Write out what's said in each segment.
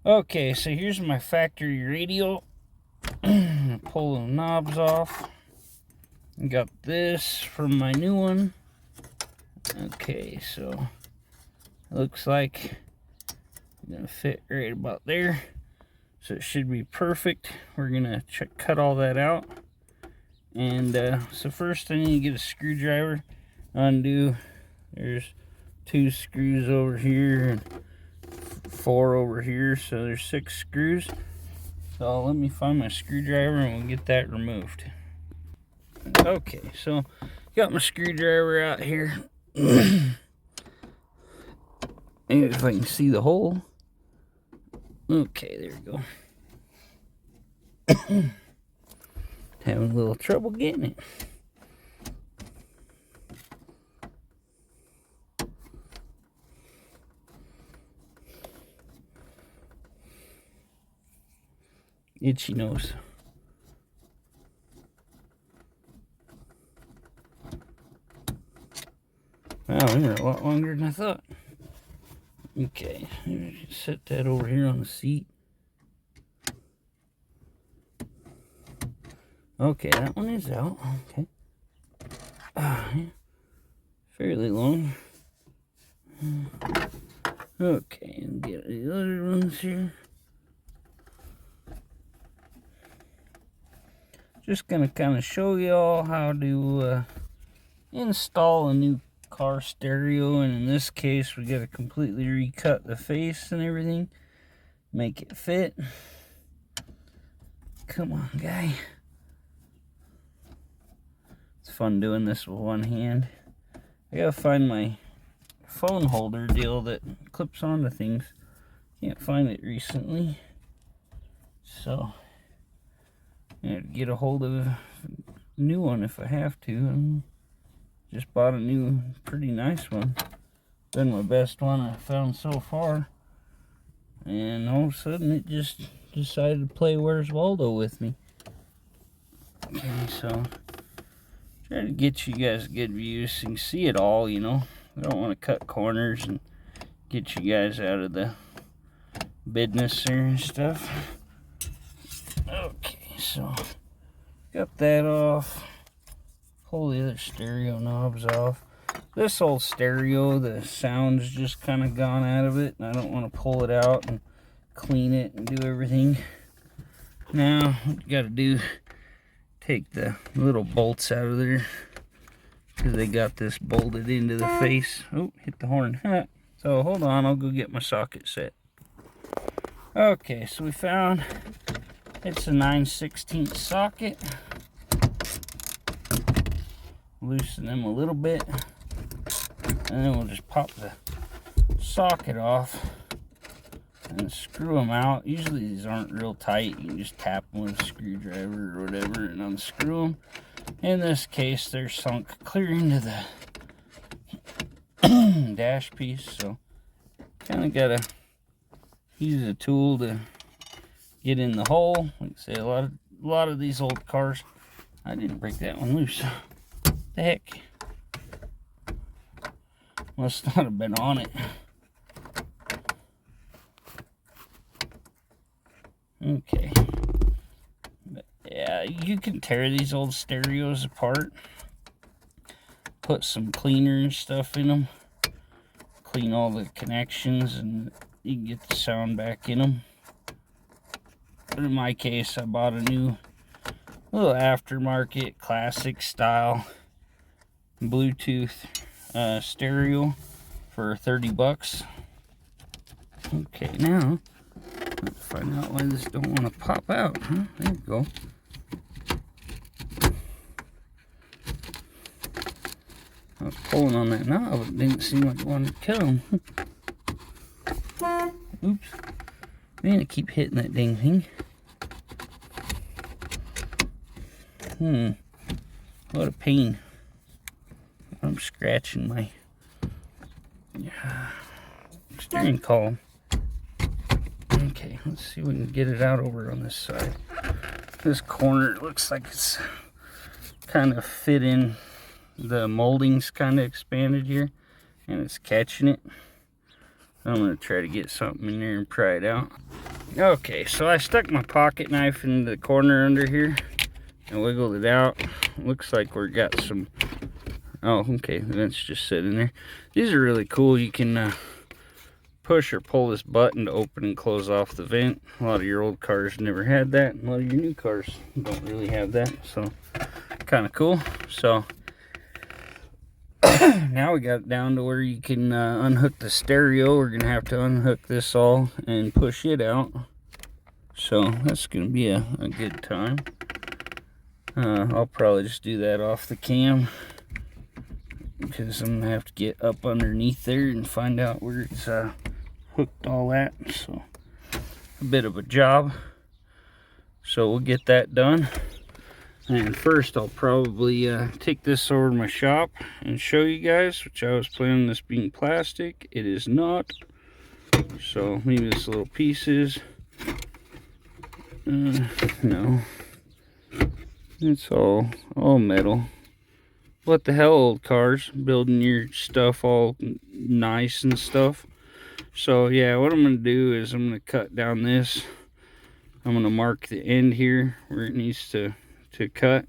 Okay, so here's my factory radio. Pull the knobs off. Got this from my new one. Okay, so it looks like it's gonna fit right about there. So it should be perfect. We're gonna cut all that out. And so first I need to get a screwdriver, undo. There's 2 screws over here and 4 over here, so there's 6 screws. So let me find my screwdriver and we'll get that removed. Okay, so got my screwdriver out here. Maybe if I can see the hole. Okay, there we go. Having a little trouble getting it. Itchy nose. Wow, they're a lot longer than I thought. Okay, set that over here on the seat. Okay, that one is out. Okay. Yeah. Fairly long. Okay, and get the other ones here. Just gonna kind of show y'all how to install a new car stereo, and in this case we gotta completely recut the face and everything, make it fit. Come on, guy. It's fun doing this with one hand. I gotta find my phone holder deal that clips onto things. Can't find it recently, so I have to get a hold of a new one if I have to. Just bought a new, pretty nice one. Been my best one I found so far. And all of a sudden it just decided to play Where's Waldo with me. Okay, so try to get you guys a good view so you can see it all, you know. I don't want to cut corners and get you guys out of the business there and stuff. Okay, so got that off. Pull the other stereo knobs off. This old stereo, the sound's just kind of gone out of it, and I don't want to pull it out and clean it and do everything. Now, what you gotta do, take the little bolts out of there, because they got this bolted into the face. Oh, hit the horn. So hold on, I'll go get my socket set. Okay, so we found it's a 9/16 socket. Loosen them a little bit, and then we'll just pop the socket off and screw them out. Usually these aren't real tight. You can just tap them with a screwdriver or whatever and unscrew them. In this case, they're sunk clear into the dash piece, so kind of gotta use a tool to get in the hole. Like I say, a lot of these old cars, I didn't break that one loose. The heck? Must not have been on it. Okay. But yeah, you can tear these old stereos apart. Put some cleaner and stuff in them. Clean all the connections and you can get the sound back in them. But in my case, I bought a new little aftermarket classic style Bluetooth stereo for 30 bucks. Okay, now let's find out why this don't want to pop out. Huh? There you go. I was pulling on that knob, it didn't seem like it wanted to come. Oops. Man, I keep hitting that dang thing. What a pain. I'm scratching my steering column. Okay, let's see if we can get it out over on this side. This corner, it looks like it's kind of fit in. The molding's kind of expanded here, and it's catching it. I'm going to try to get something in there and pry it out. Okay, so I stuck my pocket knife in the corner under here and wiggled it out. Looks like we've got some, oh, okay, the vent's just sitting there. These are really cool. You can push or pull this button to open and close off the vent. A lot of your old cars never had that. A lot of your new cars don't really have that, so kind of cool. So now we got it down to where you can unhook the stereo. We're gonna have to unhook this all and push it out, so that's gonna be a good time. I'll probably just do that off the cam because I'm gonna have to get up underneath there and find out where it's hooked all at. So a bit of a job, so we'll get that done. And first I'll probably take this over to my shop and show you guys, which I was planning this being plastic. It is not. So maybe this little pieces. No. It's all metal. What the hell, old cars, building your stuff all nice and stuff. So yeah, what I'm gonna do is I'm gonna cut down this. I'm gonna mark the end here where it needs to cut,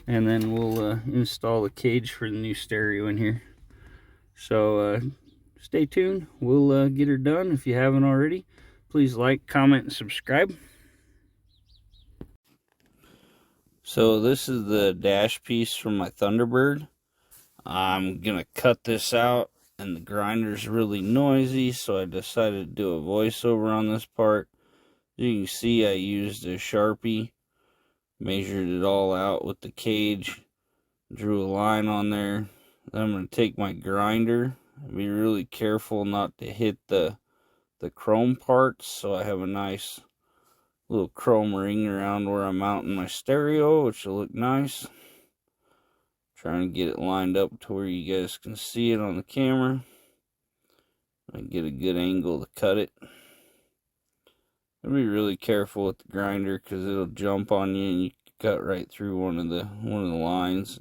and then we'll install the cage for the new stereo in here. So stay tuned. We'll get her done. If you haven't already, please like, comment, and subscribe. So this is the dash piece from my Thunderbird. I'm gonna cut this out, and the grinder's really noisy, so I decided to do a voiceover on this part. As you can see, I used a Sharpie, measured it all out with the cage, drew a line on there. Then I'm gonna take my grinder and be really careful not to hit the chrome parts, so I have a nice little chrome ring around where I'm mounting my stereo, which will look nice. Trying to get it lined up to where you guys can see it on the camera. I get a good angle to cut it. I'll be really careful with the grinder because it'll jump on you and you cut right through one of the lines.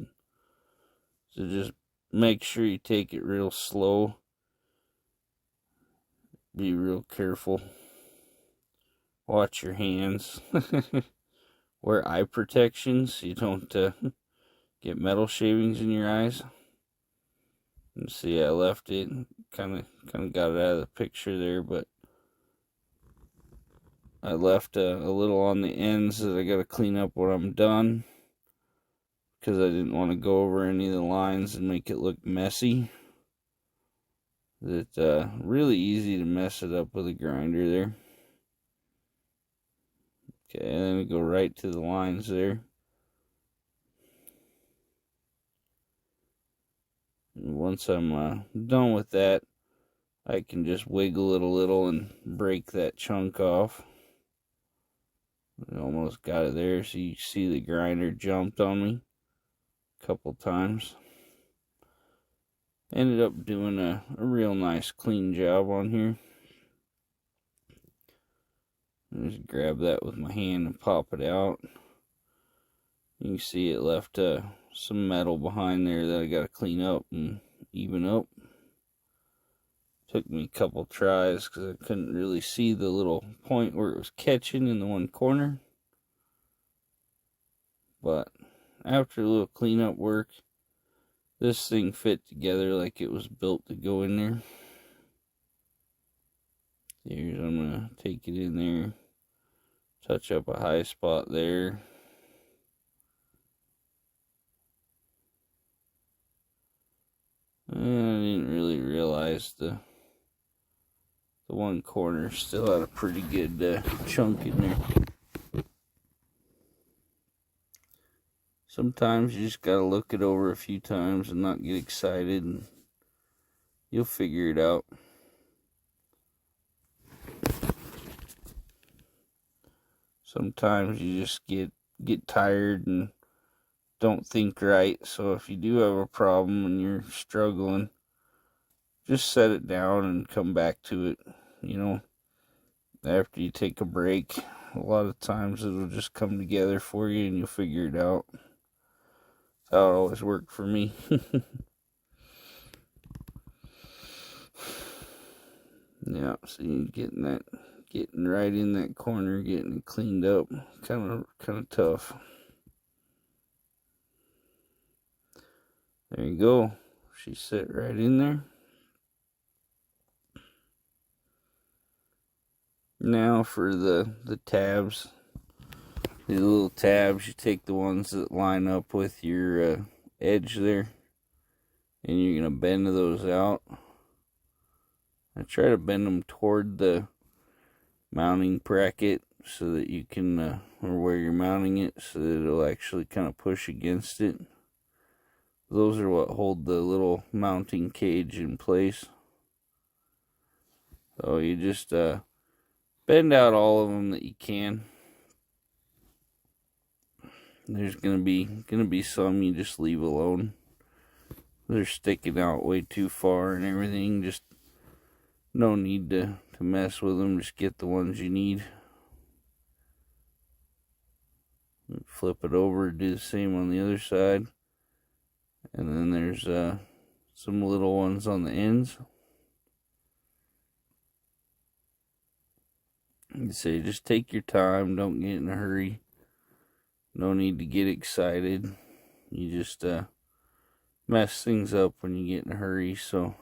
So just make sure you take it real slow. Be real careful. Watch your hands. Wear eye protection so you don't get metal shavings in your eyes. And see, I left it, kind of got it out of the picture there, but I left a little on the ends that I got to clean up when I'm done, because I didn't want to go over any of the lines and make it look messy. It's really easy to mess it up with a grinder there. Okay, and then we go right to the lines there. And once I'm done with that, I can just wiggle it a little and break that chunk off. I almost got it there, so you see the grinder jumped on me a couple times. Ended up doing a real nice clean job on here. Just grab that with my hand and pop it out. You can see it left some metal behind there that I got to clean up and even up. Took me a couple tries because I couldn't really see the little point where it was catching in the one corner. But after a little cleanup work, this thing fit together like it was built to go in there. Here's, I'm going to take it in there, touch up a high spot there. And I didn't really realize the one corner still had a pretty good chunk in there. Sometimes you just gotta look it over a few times and not get excited, and you'll figure it out. Sometimes you just get tired and don't think right. So if you do have a problem and you're struggling, just set it down and come back to it. You know, after you take a break, a lot of times it'll just come together for you and you'll figure it out. That's how it always worked for me. Yeah, so you're getting getting right in that corner, getting it cleaned up. Kind of tough. There you go. She set right in there. Now for the tabs. These little tabs, you take the ones that line up with your edge there, and you're going to bend those out. I try to bend them toward the mounting bracket so that you can, or where you're mounting it, so that it'll actually kind of push against it. Those are what hold the little mounting cage in place. So you just bend out all of them that you can. There's gonna be some you just leave alone. They're sticking out way too far and everything. Just no need to mess with them. Just get the ones you need. Flip it over, do the same on the other side. And then there's some little ones on the ends. You say just take your time, don't get in a hurry. No need to get excited. You just mess things up when you get in a hurry. So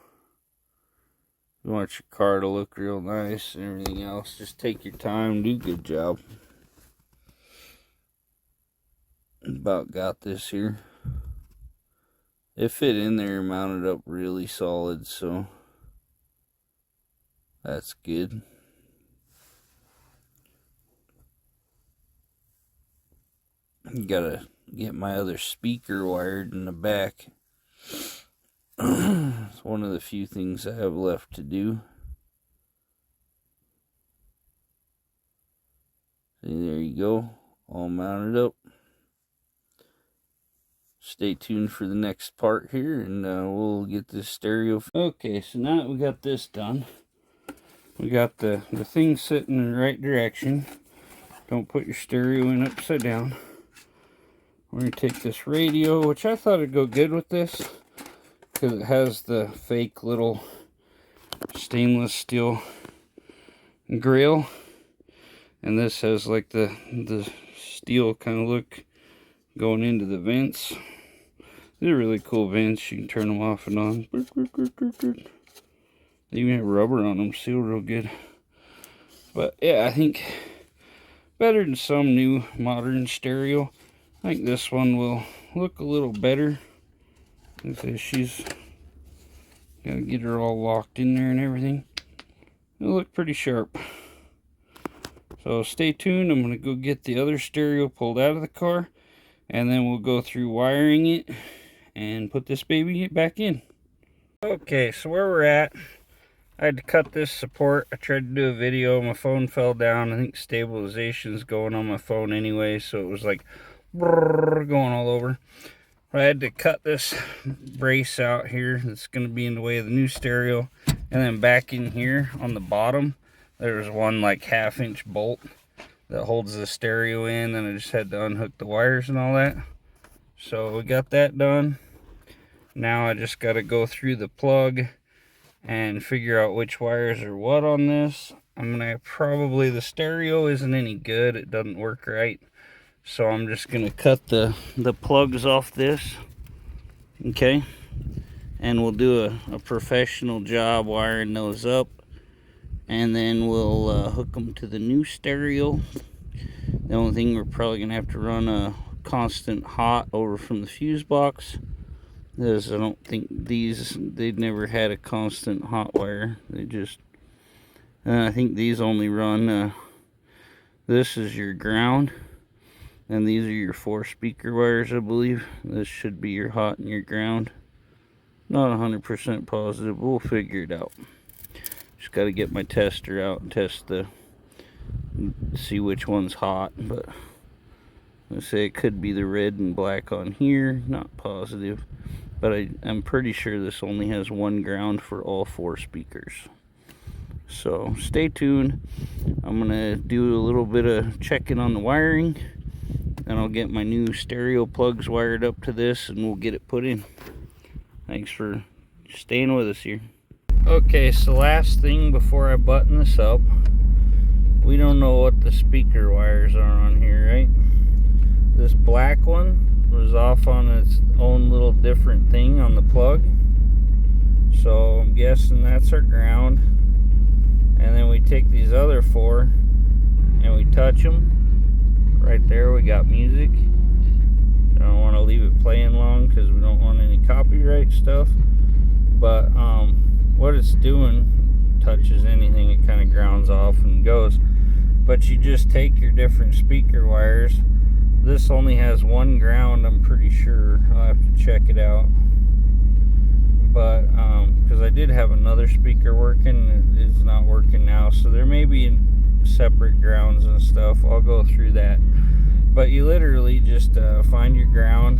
you want your car to look real nice and everything else. Just take your time, do a good job. About got this here. It fit in there, mounted up really solid, so that's good. Gotta get my other speaker wired in the back. It's one of the few things I have left to do. See, there you go, all mounted up. Stay tuned for the next part here, and we'll get this stereo. Okay, so now that we got this done, we got the thing sitting in the right direction. Don't put your stereo in upside down. We're going to take this radio, which I thought would go good with this, because it has the fake little stainless steel grill, and this has like the steel kind of look going into the vents. They're really cool vents. You can turn them off and on. They even have rubber on them, sealed real good. But yeah, I think better than some new modern stereo. I think this one will look a little better. She's got to get her all locked in there and everything. It'll look pretty sharp. So stay tuned. I'm going to go get the other stereo pulled out of the car, and then we'll go through wiring it and put this baby back in. Okay, so where we're at, I had to cut this support. I tried to do a video. My phone fell down. I think stabilization's going on my phone anyway, so it was like going all over. I had to cut this brace out here. It's going to be in the way of the new stereo. And then back in here on the bottom, there's one like 1/2-inch bolt that holds the stereo in. And I just had to unhook the wires and all that. So we got that done. Now I just got to go through the plug and figure out which wires are what on this. I'm going to probably, the stereo isn't any good. It doesn't work right. So I'm just going to cut the plugs off this, okay? And we'll do a professional job wiring those up. And then we'll hook them to the new stereo. The only thing, we're probably going to have to run a constant hot over from the fuse box. Because I don't think they'd never had a constant hot wire. They just, I think these only run, this is your ground. And these are your 4 speaker wires, I believe. This should be your hot and your ground. Not 100% positive. We'll figure it out. Just got to get my tester out and test see which one's hot. But let's say it could be the red and black on here. Not positive. But I'm pretty sure this only has 1 ground for all 4 speakers. So stay tuned. I'm going to do a little bit of checking on the wiring. And I'll get my new stereo plugs wired up to this, and we'll get it put in. Thanks for staying with us here. Okay, so last thing before I button this up, we don't know what the speaker wires are on here, right? This black one was off on its own little different thing on the plug. So I'm guessing that's our ground. And then we take these other four and we touch them. Right there we got music. I don't want to leave it playing long because we don't want any copyright stuff. But what it's doing, touches anything, it kind of grounds off and goes. But you just take your different speaker wires. This only has one ground, I'm pretty sure. I'll have to check it out. But because I did have another speaker working, it's not working now, so there may be separate grounds and stuff. I'll go through that. But you literally just find your ground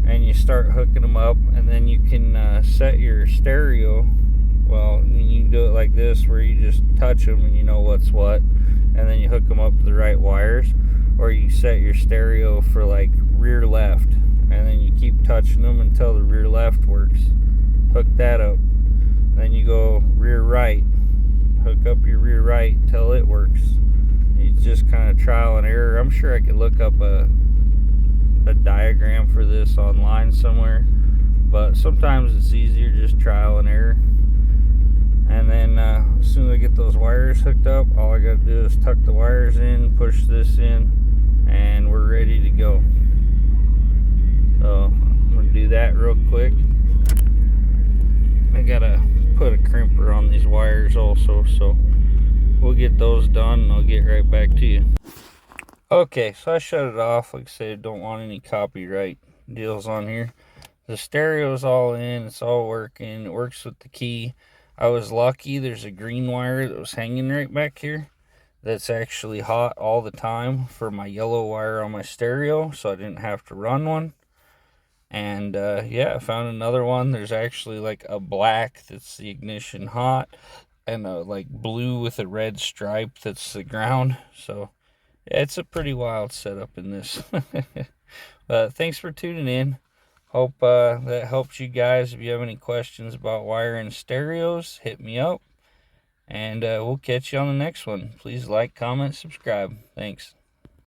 and you start hooking them up, and then you can set your stereo. Well, you can do it like this, where you just touch them and you know what's what, and then you hook them up to the right wires. Or you set your stereo for like rear left, and then you keep touching them until the rear left works. Hook that up. Then you go rear right, hook up your rear right till it works. It's just kind of trial and error. I'm sure I could look up a diagram for this online somewhere, but sometimes it's easier just trial and error. And then as soon as I get those wires hooked up, all I got to do is tuck the wires in, push this in, and we're ready to go. So I'm going to do that real quick. I got to put a crimper on these wires also, so we'll get those done and I'll get right back to you. Okay, so I shut it off. Like I said, don't want any copyright deals on here. The stereo's all in, it's all working. It works with the key. I was lucky, there's a green wire that was hanging right back here that's actually hot all the time for my yellow wire on my stereo, so I didn't have to run one. And yeah, I found another one. There's actually like a black that's the ignition hot, and a like blue with a red stripe that's the ground. So yeah, it's a pretty wild setup in this. Thanks for tuning in. Hope that helps you guys. If you have any questions about wiring stereos, hit me up. And we'll catch you on the next one. Please like, comment, subscribe. Thanks.